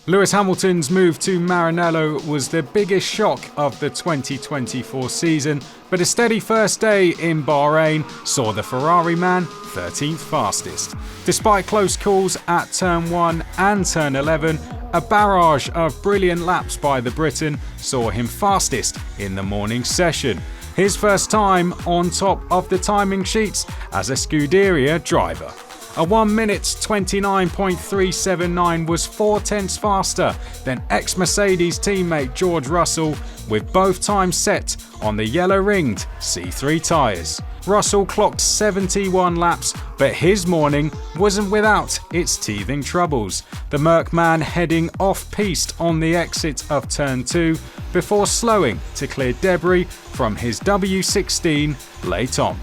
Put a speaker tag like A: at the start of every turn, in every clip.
A: Lewis Hamilton's move to Maranello was the biggest shock of the 2024 season, but a steady first day in Bahrain saw the Ferrari man 13th fastest. Despite close calls at Turn 1 and Turn 11, a barrage of brilliant laps by the Briton saw him fastest in the morning session. His first time on top of the timing sheets as a Scuderia driver. A 1 minute 29.379 was 4/10 faster than ex-Mercedes teammate George Russell, with both times set on the yellow-ringed C3 tyres. Russell clocked 71 laps, but his morning wasn't without its teething troubles. The Merc man heading off-piste on the exit of Turn 2 before slowing to clear debris from his W16 late on.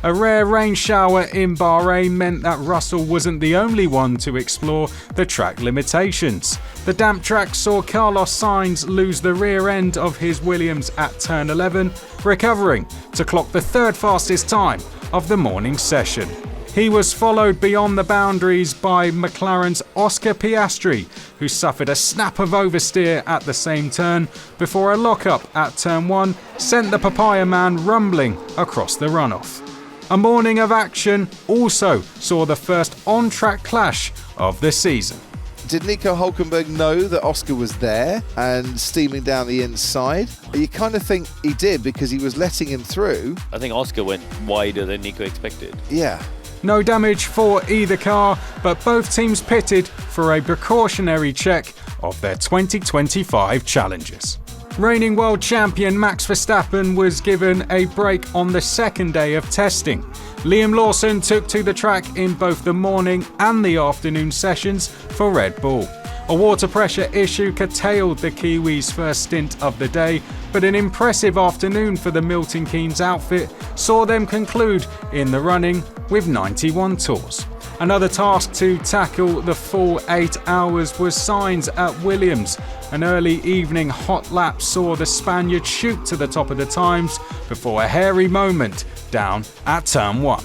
A: A rare rain shower in Bahrain meant that Russell wasn't the only one to explore the track limitations. The damp track saw Carlos Sainz lose the rear end of his Williams at Turn 11, recovering to clock the third fastest time of the morning session. He was followed beyond the boundaries by McLaren's Oscar Piastri, who suffered a snap of oversteer at the same turn before a lockup at Turn 1 sent the Papaya man rumbling across the runoff. A morning of action also saw the first on-track clash of the season.
B: Did Nico Hülkenberg know that Oscar was there and steaming down the inside? You kind of think he did because he was letting him through.
C: I think Oscar went wider than Nico expected.
B: Yeah.
A: No damage for either car, but both teams pitted for a precautionary check of their 2025 challenges. Reigning world champion Max Verstappen was given a break on the second day of testing. Liam Lawson took to the track in both the morning and the afternoon sessions for Red Bull. A water pressure issue curtailed the Kiwis' first stint of the day, but an impressive afternoon for the Milton Keynes outfit saw them conclude in the running with 91 tours. Another task to tackle the full 8 hours was Sainz at Williams. An early evening hot lap saw the Spaniard shoot to the top of the times before a hairy moment down at Turn 1.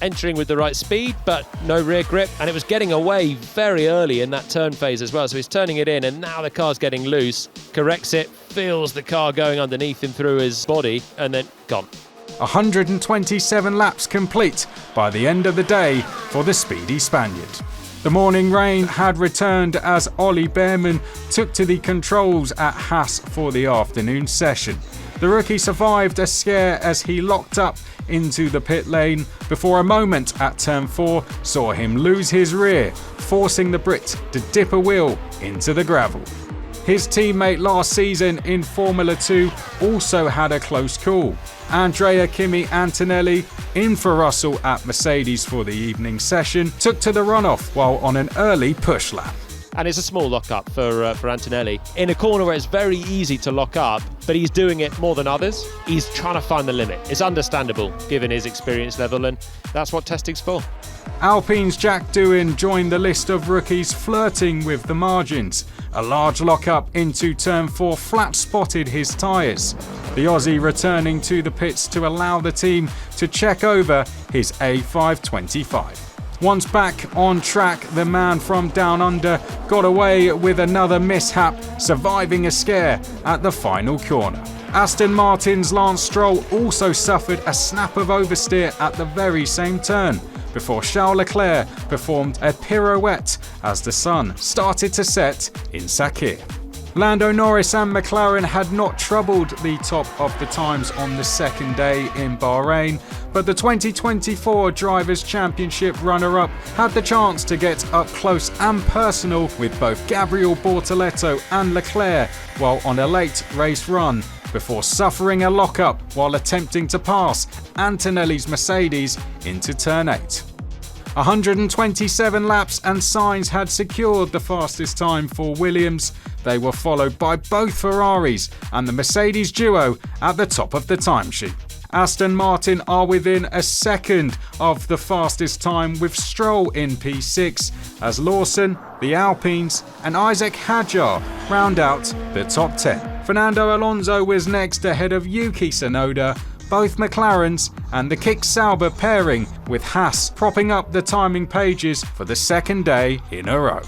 D: Entering with the right speed, but no rear grip, and it was getting away very early in that turn phase as well, so he's turning it in, and now the car's getting loose, corrects it, feels the car going underneath him through his body, and then gone.
A: 127 laps complete by the end of the day for the speedy Spaniard. The morning rain had returned as Ollie Behrman took to the controls at Haas for the afternoon session. The rookie survived a scare as he locked up into the pit lane before a moment at Turn 4 saw him lose his rear, forcing the Brit to dip a wheel into the gravel. His teammate last season in Formula 2 also had a close call. Andrea Kimi Antonelli, in for Russell at Mercedes for the evening session, took to the runoff while on an early push lap.
D: And it's a small lock-up for Antonelli. In a corner where it's very easy to lock up, but he's doing it more than others. He's trying to find the limit. It's understandable, given his experience level, and that's what testing's for.
A: Alpine's Jack Doohan joined the list of rookies flirting with the margins. A large lock-up into Turn 4 flat-spotted his tyres. The Aussie returning to the pits to allow the team to check over his A525. Once back on track, the man from Down Under got away with another mishap, surviving a scare at the final corner. Aston Martin's Lance Stroll also suffered a snap of oversteer at the very same turn, before Charles Leclerc performed a pirouette as the sun started to set in Sakir. Lando Norris and McLaren had not troubled the top of the times on the second day in Bahrain, but the 2024 Drivers' Championship runner-up had the chance to get up close and personal with both Gabriel Bortoleto and Leclerc while on a late race run, before suffering a lock-up while attempting to pass Antonelli's Mercedes into Turn 8. 127 laps and Sainz had secured the fastest time for Williams. They were followed by both Ferraris and the Mercedes duo at the top of the timesheet. Aston Martin are within a second of the fastest time with Stroll in P6 as Lawson, the Alpines and Isaac Hadjar round out the top 10. Fernando Alonso was next ahead of Yuki Tsunoda, both McLarens and the Kick Sauber pairing with Haas propping up the timing pages for the second day in a row.